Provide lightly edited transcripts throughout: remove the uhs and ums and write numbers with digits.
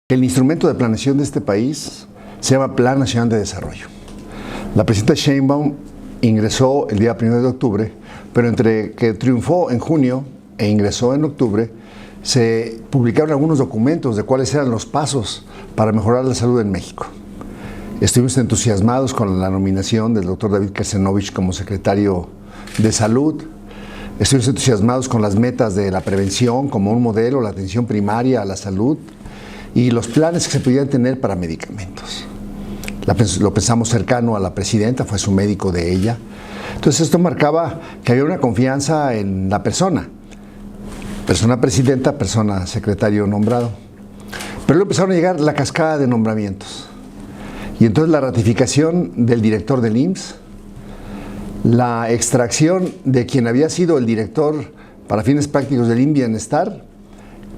El instrumento de planeación de este país se llama Plan Nacional de Desarrollo. La presidenta Sheinbaum ingresó el día 1 de octubre, pero entre que triunfó en junio e ingresó en octubre, se publicaron algunos documentos de cuáles eran los pasos para mejorar la salud en México. Estuvimos entusiasmados con la nominación del doctor David Kersenovich como secretario de Salud. Estuvimos entusiasmados con las metas de la prevención como un modelo, la atención primaria a la salud y los planes que se pudieran tener para medicamentos. Lo pensamos cercano a la presidenta, fue su médico de ella. Entonces esto marcaba que había una confianza en la persona presidenta, persona secretario nombrado. Pero luego empezaron a llegar la cascada de nombramientos. Y entonces la ratificación del director del IMSS, la extracción de quien había sido el director para fines prácticos del IMSS Bienestar,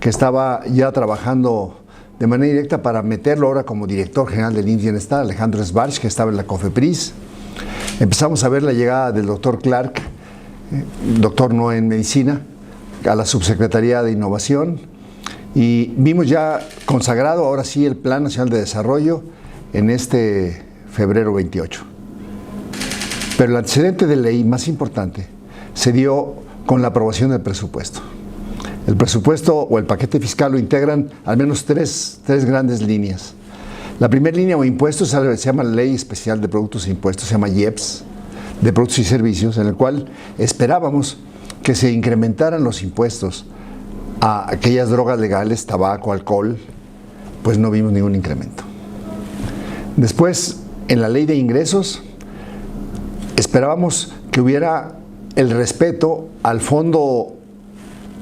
que estaba ya trabajando de manera directa para meterlo ahora como director general del IMSS Bienestar, Alejandro Sbarch, que estaba en la COFEPRIS. Empezamos a ver la llegada del doctor Clark, doctor no en medicina, a la Subsecretaría de Innovación, y vimos ya consagrado ahora sí el Plan Nacional de Desarrollo en este febrero 28. Pero el antecedente de ley más importante se dio con la aprobación del presupuesto. El presupuesto o el paquete fiscal lo integran al menos tres grandes líneas. La primera línea o impuestos se llama Ley Especial de Productos e Impuestos, se llama IEPS, de Productos y Servicios, en el cual esperábamos que se incrementaran los impuestos a aquellas drogas legales, tabaco, alcohol, pues no vimos ningún incremento. Después, en la Ley de Ingresos, esperábamos que hubiera el respeto al fondo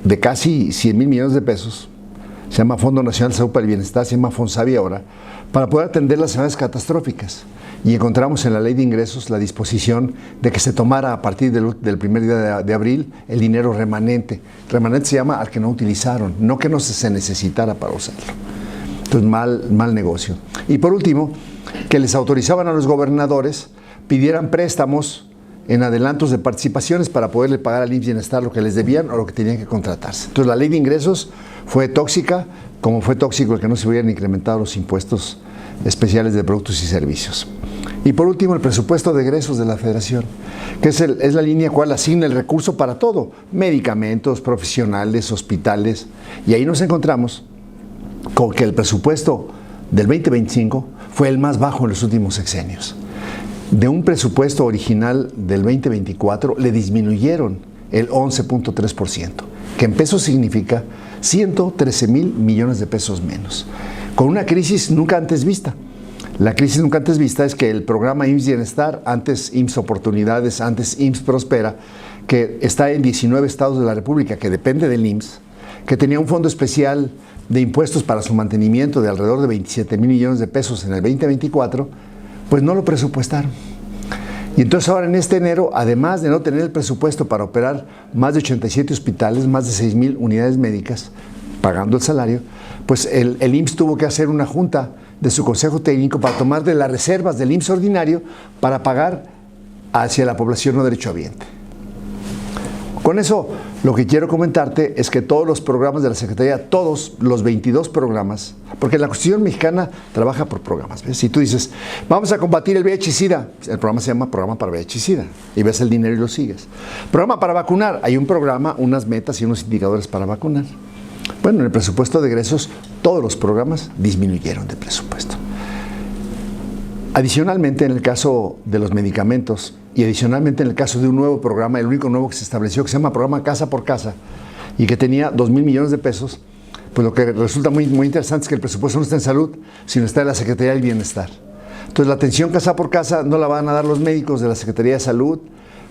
de casi 100,000 millones de pesos, se llama Fondo Nacional de Salud para el Bienestar, se llama FONSABI ahora, para poder atender las enfermedades catastróficas. Y encontramos en la Ley de Ingresos la disposición de que se tomara a partir del primer día de abril el dinero remanente. Remanente se llama al que no utilizaron, no que no se necesitara para usarlo. Entonces, mal negocio. Y por último, que les autorizaban a los gobernadores pidieran préstamos en adelantos de participaciones para poderle pagar al IMSS Bienestar lo que les debían o lo que tenían que contratarse. Entonces la Ley de Ingresos fue tóxica, como fue tóxico el que no se hubieran incrementado los impuestos especiales de productos y servicios. Y por último, el presupuesto de egresos de la Federación, que es la línea cual asigna el recurso para todo, medicamentos, profesionales, hospitales, y ahí nos encontramos con que el presupuesto del 2025 fue el más bajo en los últimos sexenios. De un presupuesto original del 2024 le disminuyeron el 11.3%, que en pesos significa 113,000 millones de pesos menos, con una crisis nunca antes vista. La crisis nunca antes vista es que el programa IMSS Bienestar, antes IMSS Oportunidades, antes IMSS Prospera, que está en 19 estados de la República, que depende del IMSS, que tenía un fondo especial de impuestos para su mantenimiento de alrededor de 27,000 millones de pesos en el 2024, pues no lo presupuestaron. Y entonces ahora en este enero, además de no tener el presupuesto para operar más de 87 hospitales, más de 6,000 unidades médicas, pagando el salario, pues el IMSS tuvo que hacer una junta de su consejo técnico para tomar de las reservas del IMSS ordinario para pagar hacia la población no derechohabiente. Con eso, lo que quiero comentarte es que todos los programas de la Secretaría, todos los 22 programas, porque la Constitución mexicana trabaja por programas, ¿ves? Si tú dices, vamos a combatir el VIH y SIDA, el programa se llama Programa para VIH y SIDA, y ves el dinero y lo sigues. Programa para vacunar, hay un programa, unas metas y unos indicadores para vacunar. Bueno, en el presupuesto de egresos, todos los programas disminuyeron de presupuesto. Adicionalmente, en el caso de los medicamentos y adicionalmente en el caso de un nuevo programa, el único nuevo que se estableció, que se llama Programa Casa por Casa, y que tenía 2,000 millones de pesos, pues lo que resulta muy interesante es que el presupuesto no está en salud, sino está en la Secretaría del Bienestar. Entonces, la atención casa por casa no la van a dar los médicos de la Secretaría de Salud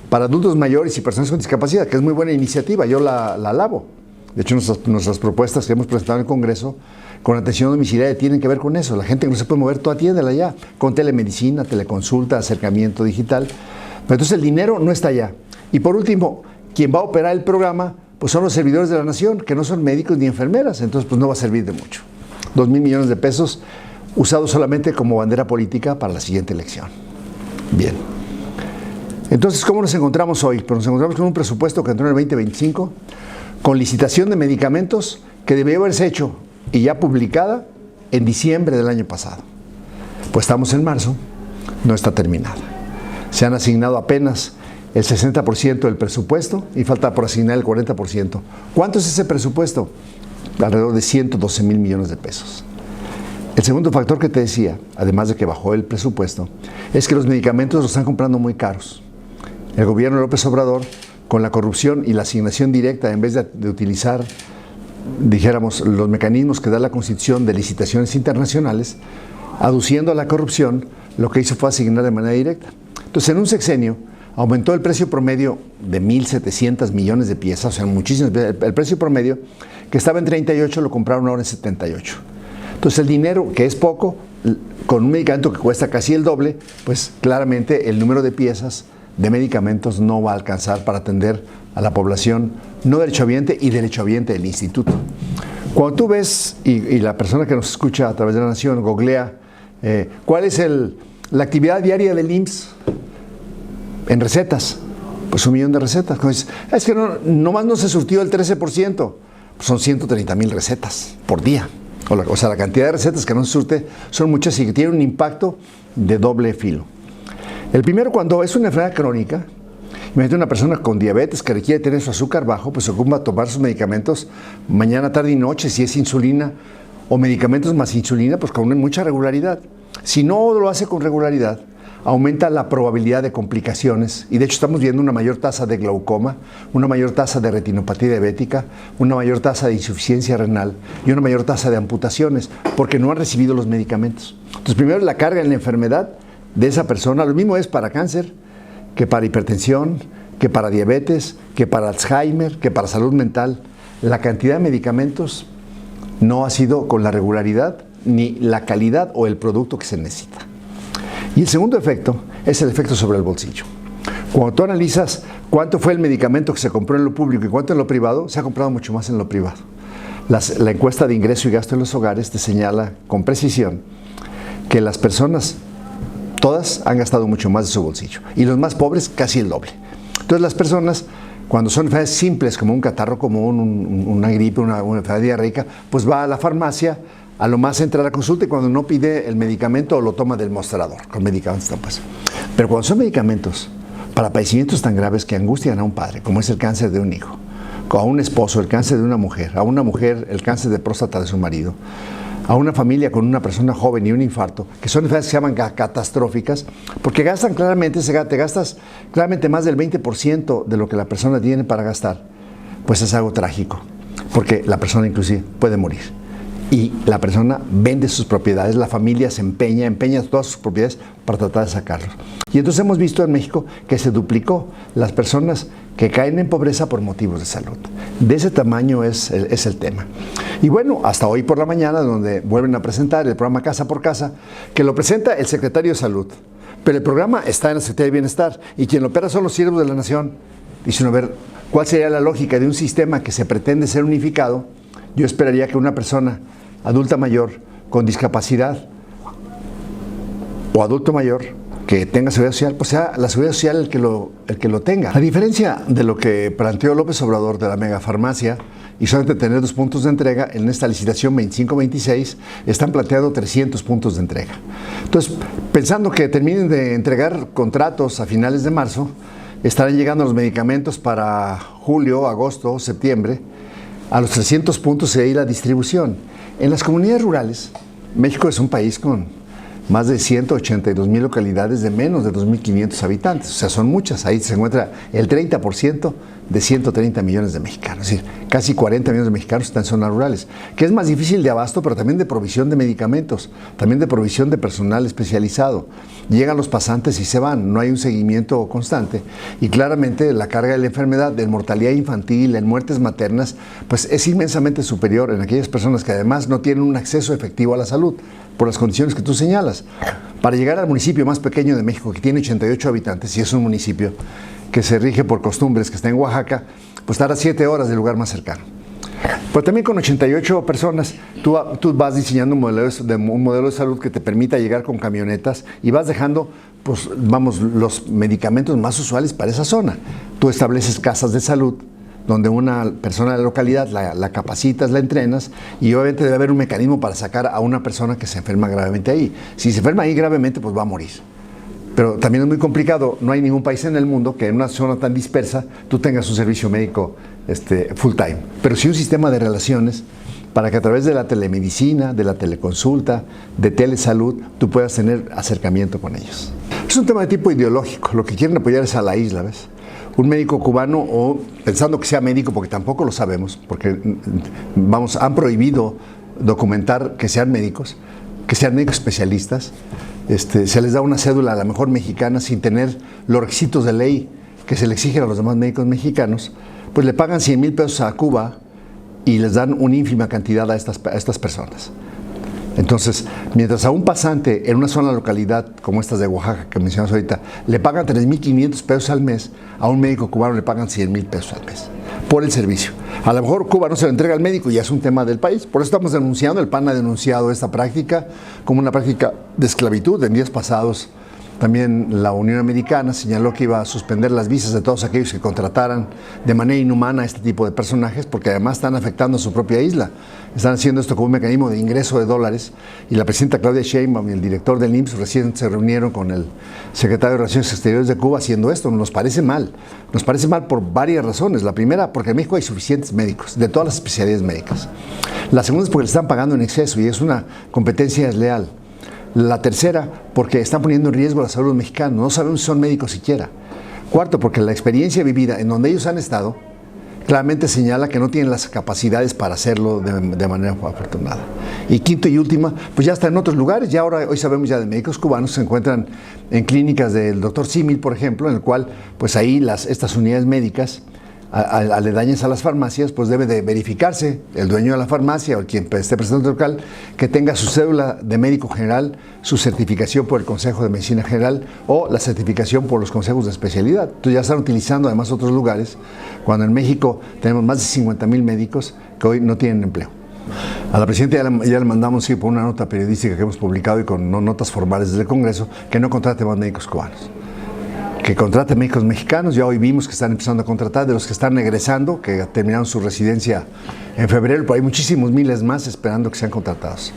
para adultos mayores y personas con discapacidad, que es muy buena iniciativa, yo la alabo. De hecho, nuestras propuestas que hemos presentado en el Congreso con atención domiciliaria tienen que ver con eso. La gente que no se puede mover, tú atiéndela ya, con telemedicina, teleconsulta, acercamiento digital. Pero entonces el dinero no está allá. Y por último, quien va a operar el programa, pues son los servidores de la nación, que no son médicos ni enfermeras, entonces pues no va a servir de mucho. 2,000 millones de pesos usados solamente como bandera política para la siguiente elección. Bien. Entonces, ¿cómo nos encontramos hoy? Pues nos encontramos con un presupuesto que entró en el 2025, con licitación de medicamentos que debió haberse hecho y ya publicada en diciembre del año pasado. Pues estamos en marzo, no está terminada. Se han asignado apenas el 60% del presupuesto y falta por asignar el 40%. ¿Cuánto es ese presupuesto? Alrededor de 112 mil millones de pesos. El segundo factor que te decía, además de que bajó el presupuesto, es que los medicamentos los están comprando muy caros. El gobierno de López Obrador, con la corrupción y la asignación directa, en vez de utilizar, dijéramos, los mecanismos que da la Constitución de licitaciones internacionales, aduciendo a la corrupción, lo que hizo fue asignar de manera directa. Entonces, en un sexenio, aumentó el precio promedio de 1.700 millones de piezas, o sea, muchísimas. El precio promedio, que estaba en 38, lo compraron ahora en 78. Entonces, el dinero, que es poco, con un medicamento que cuesta casi el doble, pues claramente el número de piezas de medicamentos no va a alcanzar para atender a la población no derechohabiente y derechohabiente del instituto. Cuando tú ves, y la persona que nos escucha a través de La Nación, googlea, ¿cuál es la actividad diaria del IMSS en recetas? Pues 1 millón de recetas. Entonces, es que nomás no se surtió el 13%, pues son 130,000 recetas por día. O sea, la cantidad de recetas que no se surte son muchas y que tienen un impacto de doble filo. El primero, cuando es una enfermedad crónica, imagínate una persona con diabetes que requiere tener su azúcar bajo, pues se ocupa tomar sus medicamentos mañana, tarde y noche, si es insulina o medicamentos más insulina, pues con mucha regularidad. Si no lo hace con regularidad, aumenta la probabilidad de complicaciones y de hecho estamos viendo una mayor tasa de glaucoma, una mayor tasa de retinopatía diabética, una mayor tasa de insuficiencia renal y una mayor tasa de amputaciones porque no han recibido los medicamentos. Entonces, primero la carga en la enfermedad de esa persona, lo mismo es para cáncer, que para hipertensión, que para diabetes, que para Alzheimer, que para salud mental. La cantidad de medicamentos no ha sido con la regularidad ni la calidad o el producto que se necesita. Y el segundo efecto es el efecto sobre el bolsillo. Cuando tú analizas cuánto fue el medicamento que se compró en lo público y cuánto en lo privado, se ha comprado mucho más en lo privado. La encuesta de ingreso y gasto en los hogares te señala con precisión que las personas todas han gastado mucho más de su bolsillo y los más pobres casi el doble. Entonces las personas, cuando son enfermedades simples como un catarro común, una gripe, una enfermedad diarreica, pues va a la farmacia, a lo más entra a la consulta y cuando no pide el medicamento lo toma del mostrador, con medicamentos pues. Pero cuando son medicamentos para padecimientos tan graves que angustian a un padre, como es el cáncer de un hijo, a un esposo el cáncer de una mujer el cáncer de próstata de su marido, a una familia con una persona joven y un infarto, que son enfermedades que se llaman catastróficas, porque gastan claramente, te gastas claramente más del 20% de lo que la persona tiene para gastar, pues es algo trágico, porque la persona inclusive puede morir. Y la persona vende sus propiedades, la familia se empeña todas sus propiedades para tratar de sacarlos. Y entonces hemos visto en México que se duplicó las personas que caen en pobreza por motivos de salud. De ese tamaño es el tema. Y bueno, hasta hoy por la mañana, donde vuelven a presentar el programa Casa por Casa, que lo presenta el secretario de Salud. Pero el programa está en la Secretaría de Bienestar y quien lo opera son los siervos de la Nación. Dicen, a ver, ¿cuál sería la lógica de un sistema que se pretende ser unificado? Yo esperaría que una persona adulta mayor con discapacidad o adulto mayor que tenga seguridad social, pues sea la seguridad social el que lo tenga. A diferencia de lo que planteó López Obrador de la megafarmacia y solamente tener 2 puntos de entrega, en esta licitación 25-26 están planteando 300 puntos de entrega. Entonces, pensando que terminen de entregar contratos a finales de marzo, estarán llegando los medicamentos para julio, agosto, septiembre. A los 300 puntos se irá la distribución. En las comunidades rurales, México es un país con más de 182,000 localidades de menos de 2,500 habitantes. O sea, son muchas. Ahí se encuentra el 30% de 130 millones de mexicanos. Es decir, casi 40 millones de mexicanos están en zonas rurales, que es más difícil de abasto, pero también de provisión de medicamentos, también de provisión de personal especializado. Llegan los pasantes y se van, no hay un seguimiento constante. Y claramente la carga de la enfermedad, de mortalidad infantil, en muertes maternas, pues es inmensamente superior en aquellas personas que además no tienen un acceso efectivo a la salud, por las condiciones que tú señalas. Para llegar al municipio más pequeño de México, que tiene 88 habitantes, y es un municipio que se rige por costumbres, que está en Oaxaca, pues estará 7 horas del lugar más cercano. Pero también con 88 personas, tú vas diseñando un modelo de salud que te permita llegar con camionetas y vas dejando, pues, los medicamentos más usuales para esa zona. Tú estableces casas de salud donde una persona de la localidad la capacitas, la entrenas, y obviamente debe haber un mecanismo para sacar a una persona que se enferma gravemente ahí. Si se enferma ahí gravemente, pues va a morir. Pero también es muy complicado, no hay ningún país en el mundo que en una zona tan dispersa tú tengas un servicio médico full time. Pero sí un sistema de relaciones para que a través de la telemedicina, de la teleconsulta, de telesalud, tú puedas tener acercamiento con ellos. Es un tema de tipo ideológico, lo que quieren apoyar es a la isla, ¿ves? Un médico cubano, o pensando que sea médico, porque tampoco lo sabemos, porque han prohibido documentar que sean médicos especialistas. Se les da una cédula a la mejor mexicana sin tener los requisitos de ley que se le exigen a los demás médicos mexicanos, pues le pagan 100,000 pesos a Cuba y les dan una ínfima cantidad a estas personas. Entonces, mientras a un pasante en una sola localidad como estas de Oaxaca que mencionas ahorita, le pagan 3,500 pesos al mes, a un médico cubano le pagan 100,000 pesos al mes por el servicio. A lo mejor Cuba no se lo entrega al médico, ya es un tema del país. Por eso estamos denunciando, el PAN ha denunciado esta práctica como una práctica de esclavitud. En días pasados también la Unión Americana señaló que iba a suspender las visas de todos aquellos que contrataran de manera inhumana a este tipo de personajes, porque además están afectando a su propia isla. Están haciendo esto como un mecanismo de ingreso de dólares, y la presidenta Claudia Sheinbaum y el director del IMSS recién se reunieron con el secretario de Relaciones Exteriores de Cuba haciendo esto. Nos parece mal por varias razones. La primera, porque en México hay suficientes médicos, de todas las especialidades médicas. La segunda es porque le están pagando en exceso y es una competencia desleal. La tercera, porque están poniendo en riesgo la salud mexicana, no sabemos si son médicos siquiera. Cuarto, porque la experiencia vivida en donde ellos han estado claramente señala que no tienen las capacidades para hacerlo de manera afortunada. Y quinto y última, pues ya está en otros lugares, ya hoy sabemos ya de médicos cubanos se encuentran en clínicas del doctor Símil, por ejemplo, en el cual pues ahí estas unidades médicas aledañas a las farmacias, pues debe de verificarse el dueño de la farmacia o quien esté presente local que tenga su cédula de médico general, su certificación por el Consejo de Medicina General o la certificación por los consejos de especialidad. Entonces ya están utilizando además otros lugares, cuando en México tenemos más de 50,000 médicos que hoy no tienen empleo. A la presidenta ya le mandamos por una nota periodística que hemos publicado y con notas formales desde el Congreso que no contrate más médicos cubanos, que contrate médicos mexicanos. Ya hoy vimos que están empezando a contratar de los que están egresando, que terminaron su residencia en febrero, pero hay muchísimos miles más esperando que sean contratados.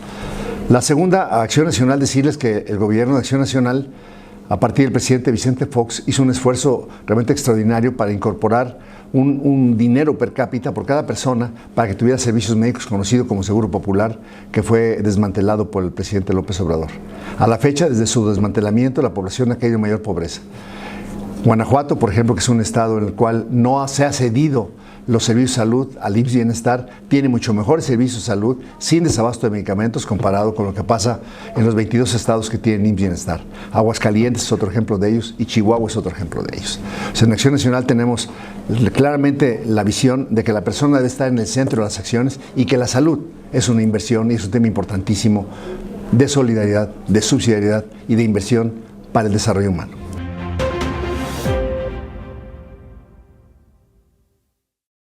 La segunda, a Acción Nacional, decirles que el gobierno de Acción Nacional, a partir del presidente Vicente Fox, hizo un esfuerzo realmente extraordinario para incorporar un dinero per cápita por cada persona para que tuviera servicios médicos conocido como Seguro Popular, que fue desmantelado por el presidente López Obrador. A la fecha, desde su desmantelamiento, la población ha caído en mayor pobreza. Guanajuato, por ejemplo, que es un estado en el cual no se ha cedido los servicios de salud al IMSS Bienestar, tiene mucho mejores servicios de salud sin desabasto de medicamentos comparado con lo que pasa en los 22 estados que tienen IMSS Bienestar. Aguascalientes es otro ejemplo de ellos y Chihuahua es otro ejemplo de ellos. O sea, en Acción Nacional tenemos claramente la visión de que la persona debe estar en el centro de las acciones y que la salud es una inversión y es un tema importantísimo de solidaridad, de subsidiariedad y de inversión para el desarrollo humano.